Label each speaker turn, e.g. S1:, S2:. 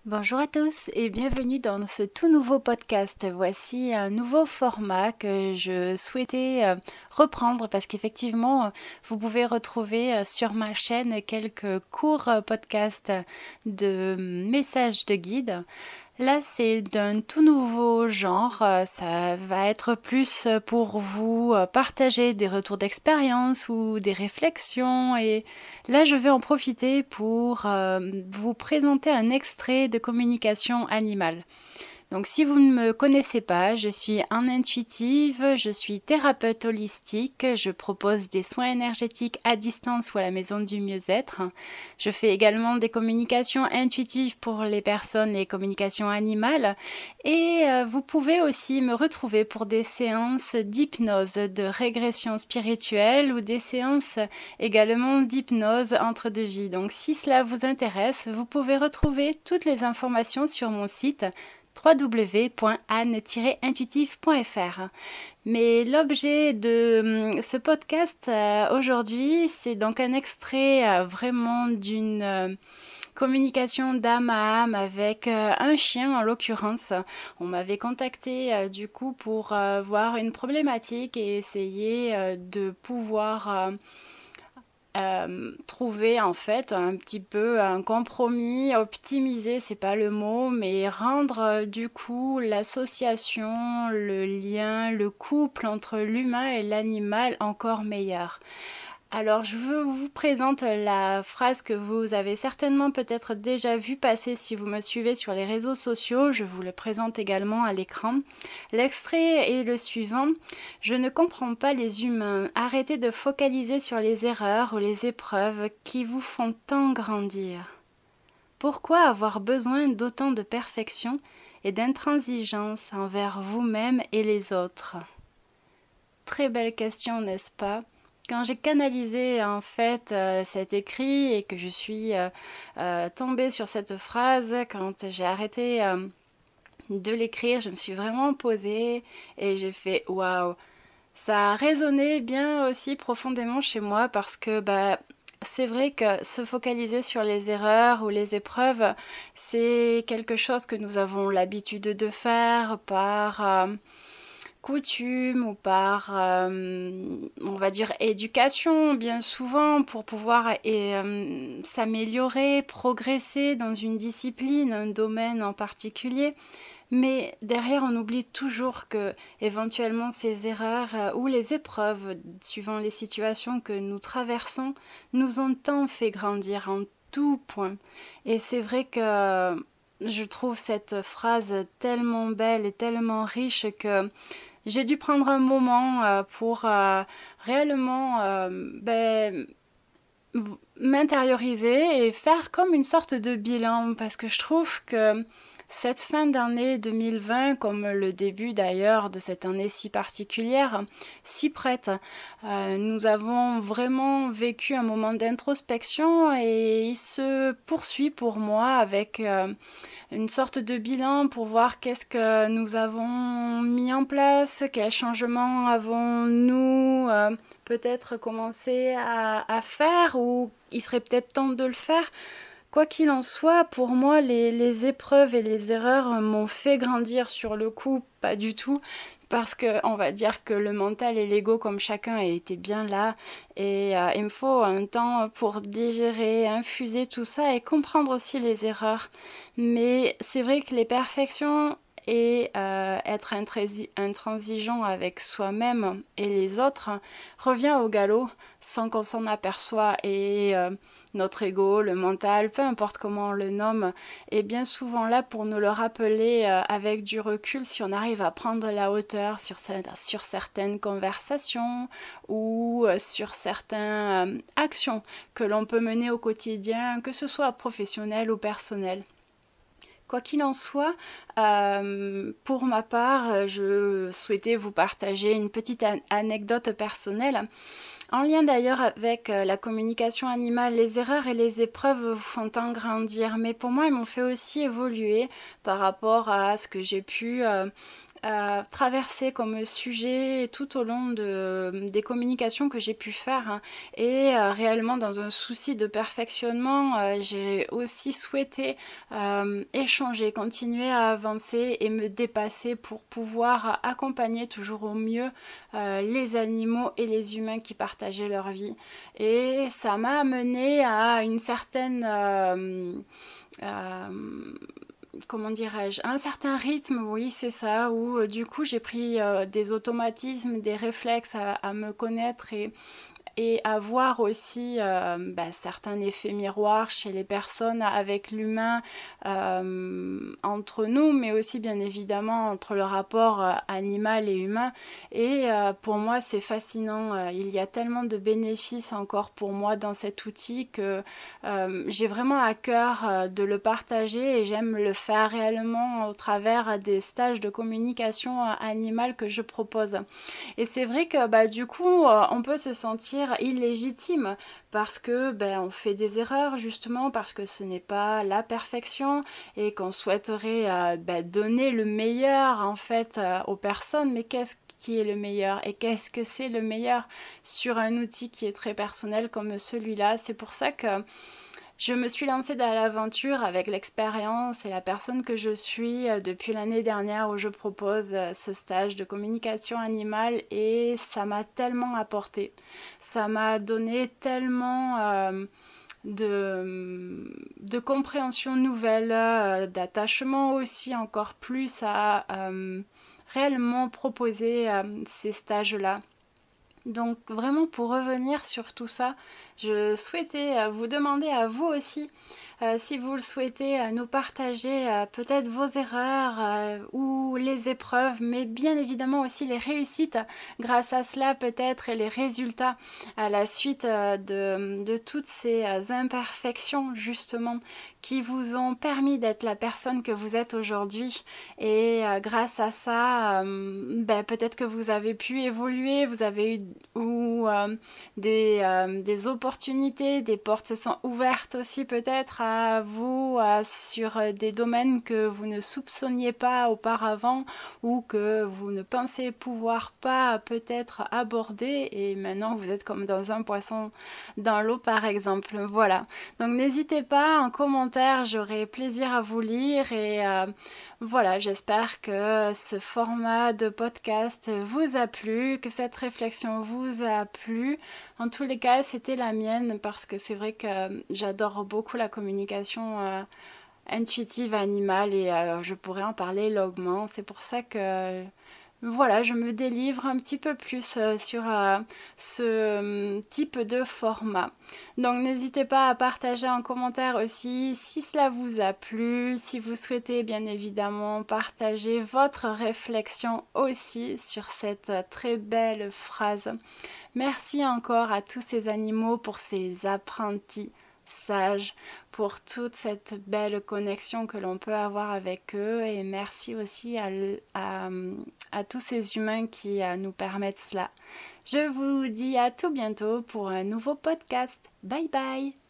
S1: Bonjour à tous et bienvenue dans ce tout nouveau podcast. Voici un nouveau format que je souhaitais reprendre parce qu'effectivement, vous pouvez retrouver sur ma chaîne quelques courts podcasts de messages de guide. Là, c'est d'un tout nouveau genre. Ça va être plus pour vous partager des retours d'expérience ou des réflexions. Et là, je vais en profiter pour vous présenter un extrait de communication animale. Donc si vous ne me connaissez pas, je suis un intuitive, je suis thérapeute holistique, je propose des soins énergétiques à distance ou à la maison du mieux-être. Je fais également des communications intuitives pour les personnes, les communications animales. Et vous pouvez aussi me retrouver pour des séances d'hypnose, de régression spirituelle ou des séances également d'hypnose entre deux vies. Donc si cela vous intéresse, vous pouvez retrouver toutes les informations sur mon site www.anne-intuitive.fr. Mais l'objet de ce podcast aujourd'hui, c'est donc un extrait vraiment d'une communication d'âme à âme avec un chien en l'occurrence. On m'avait contacté du coup pour voir une problématique et essayer de pouvoir trouver en fait un petit peu un compromis, optimiser, c'est pas le mot, mais rendre du coup l'association, le lien, le couple entre l'humain et l'animal encore meilleur. Alors je vous présente la phrase que vous avez certainement peut-être déjà vu passer si vous me suivez sur les réseaux sociaux. Je vous le présente également à l'écran. L'extrait est le suivant. Je ne comprends pas les humains. Arrêtez de focaliser sur les erreurs ou les épreuves qui vous font tant grandir. Pourquoi avoir besoin d'autant de perfection et d'intransigeance envers vous-même et les autres? Très belle question, n'est-ce pas? Quand j'ai canalisé en fait cet écrit et que je suis tombée sur cette phrase, quand j'ai arrêté de l'écrire, je me suis vraiment posée et j'ai fait waouh. Ça a résonné bien aussi profondément chez moi parce que c'est vrai que se focaliser sur les erreurs ou les épreuves, c'est quelque chose que nous avons l'habitude de faire par coutume ou par, on va dire, éducation, bien souvent, pour pouvoir s'améliorer, progresser dans une discipline, un domaine en particulier. Mais derrière, on oublie toujours que éventuellement ces erreurs ou les épreuves, suivant les situations que nous traversons, nous ont tant fait grandir en tout point. Et c'est vrai que je trouve cette phrase tellement belle et tellement riche que j'ai dû prendre un moment pour réellement m'intérioriser et faire comme une sorte de bilan parce que je trouve que cette fin d'année 2020, comme le début d'ailleurs de cette année si particulière, s'y prête. Nous avons vraiment vécu un moment d'introspection et il se poursuit pour moi avec une sorte de bilan pour voir qu'est-ce que nous avons mis en place, quels changements avons-nous peut-être commencé à faire ou il serait peut-être temps de le faire. Quoi qu'il en soit, pour moi, les épreuves et les erreurs m'ont fait grandir sur le coup, pas du tout, parce que on va dire que le mental et l'ego, comme chacun, étaient bien là, et il me faut un temps pour digérer, infuser tout ça et comprendre aussi les erreurs. Mais c'est vrai que les perfections et être intransigeant avec soi-même et les autres revient au galop sans qu'on s'en aperçoive et notre ego, le mental, peu importe comment on le nomme, est bien souvent là pour nous le rappeler avec du recul si on arrive à prendre la hauteur sur certaines conversations ou sur certaines actions que l'on peut mener au quotidien, que ce soit professionnel ou personnel. Quoi qu'il en soit, pour ma part, je souhaitais vous partager une petite anecdote personnelle. En lien d'ailleurs avec la communication animale, les erreurs et les épreuves vous font tant grandir, mais pour moi, ils m'ont fait aussi évoluer par rapport à ce que j'ai pu traversé comme sujet tout au long des communications que j'ai pu faire, hein. Et réellement dans un souci de perfectionnement, j'ai aussi souhaité échanger, continuer à avancer et me dépasser pour pouvoir accompagner toujours au mieux les animaux et les humains qui partageaient leur vie. Et ça m'a amené à une certaine euh, comment dirais-je, un certain rythme, oui, c'est ça, où du coup j'ai pris des automatismes, des réflexes à me connaître et avoir aussi certains effets miroirs chez les personnes avec l'humain, entre nous, mais aussi bien évidemment entre le rapport animal et humain. Et pour moi, c'est fascinant. Il y a tellement de bénéfices encore pour moi dans cet outil que j'ai vraiment à cœur de le partager et j'aime le faire réellement au travers des stages de communication animale que je propose. Et c'est vrai que du coup, on peut se sentir illégitime parce que on fait des erreurs justement parce que ce n'est pas la perfection et qu'on souhaiterait donner le meilleur en fait aux personnes. Mais qu'est-ce qui est le meilleur et qu'est-ce que c'est le meilleur sur un outil qui est très personnel comme celui-là? C'est pour ça que je me suis lancée dans l'aventure avec l'expérience et la personne que je suis depuis l'année dernière où je propose ce stage de communication animale et ça m'a tellement apporté. Ça m'a donné tellement de compréhension nouvelle, d'attachement aussi encore plus à réellement proposer ces stages-là. Donc vraiment pour revenir sur tout ça, je souhaitais vous demander à vous aussi, si vous le souhaitez, nous partager peut-être vos erreurs ou les épreuves, mais bien évidemment aussi les réussites grâce à cela peut-être et les résultats à la suite de toutes ces imperfections justement qui vous ont permis d'être la personne que vous êtes aujourd'hui. Et grâce à ça, peut-être que vous avez pu évoluer, vous avez eu des opportunités, des portes se sont ouvertes aussi peut-être à vous sur des domaines que vous ne soupçonniez pas auparavant ou que vous ne pensez pouvoir pas peut-être aborder et maintenant vous êtes comme dans un poisson dans l'eau par exemple. Voilà. Donc n'hésitez pas en commentaire, j'aurai plaisir à vous lire et voilà, j'espère que ce format de podcast vous a plu, que cette réflexion vous a plu. En tous les cas, c'était la mienne parce que c'est vrai que j'adore beaucoup la communication intuitive animale et je pourrais en parler longuement. C'est pour ça que voilà, je me délivre un petit peu plus sur ce type de format. Donc n'hésitez pas à partager en commentaire aussi si cela vous a plu, si vous souhaitez bien évidemment partager votre réflexion aussi sur cette très belle phrase. Merci encore à tous ces animaux pour ces apprentis sages, pour toute cette belle connexion que l'on peut avoir avec eux et merci aussi à tous ces humains qui nous permettent cela. Je vous dis à tout bientôt pour un nouveau podcast. Bye bye!